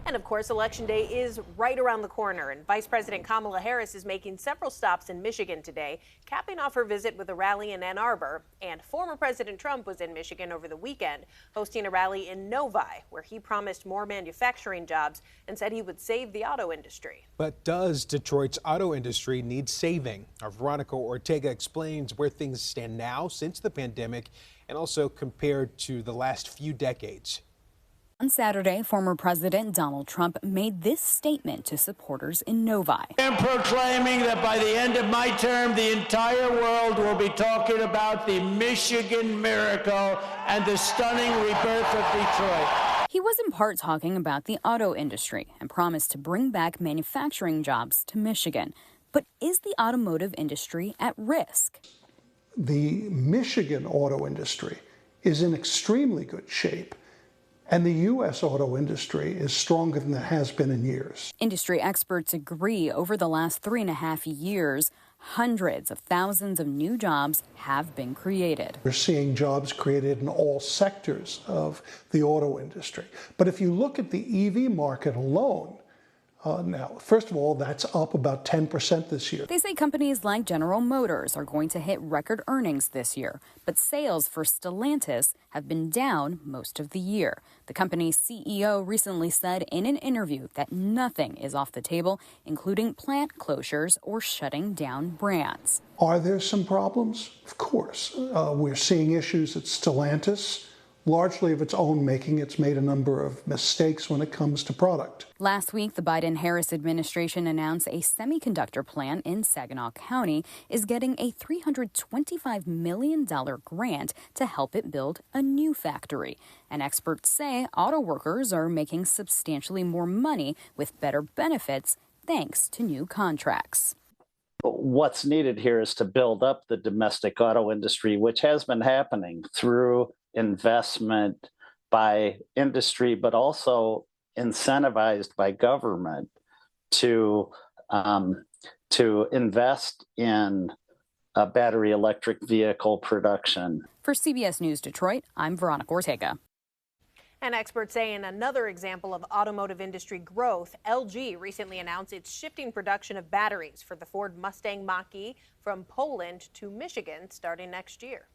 And of course, Election Day is right around the corner, and Vice President Kamala Harris is making several stops in Michigan today, capping off her visit with a rally in Ann Arbor. And former President Trump was in Michigan over the weekend, hosting a rally in Novi, where he promised more manufacturing jobs and said he would save the auto industry. But does Detroit's auto industry need saving? Our Veronica Ortega explains where things stand now since the pandemic and also compared to the last few decades. On Saturday, former President Donald Trump made this statement to supporters in Novi. I'm proclaiming that by the end of my term, the entire world will be talking about the Michigan miracle and the stunning rebirth of Detroit. He was in part talking about the auto industry and promised to bring back manufacturing jobs to Michigan. But is the automotive industry at risk? The Michigan auto industry is in extremely good shape. And the U.S. auto industry is stronger than it has been in years. Industry experts agree over the last 3.5 years, hundreds of thousands of new jobs have been created. We're seeing jobs created in all sectors of the auto industry. But if you look at the EV market alone, now, first of all, that's up about 10% this year. They say companies like General Motors are going to hit record earnings this year, but sales for Stellantis have been down most of the year. The company's CEO recently said in an interview that nothing is off the table, including plant closures or shutting down brands. Are there some problems? Of course. We're seeing issues at Stellantis. Largely of its own making, it's made a number of mistakes when it comes to product. Last week, the Biden-Harris administration announced a semiconductor plant in Saginaw County is getting a $325 million grant to help it build a new factory. And experts say auto workers are making substantially more money with better benefits thanks to new contracts. What's needed here is to build up the domestic auto industry, which has been happening through investment by industry, but also incentivized by government to invest in battery electric vehicle production. For CBS News Detroit, I'm Veronica Ortega. And experts say in another example of automotive industry growth, LG recently announced it's shifting production of batteries for the Ford Mustang Mach-E from Poland to Michigan starting next year.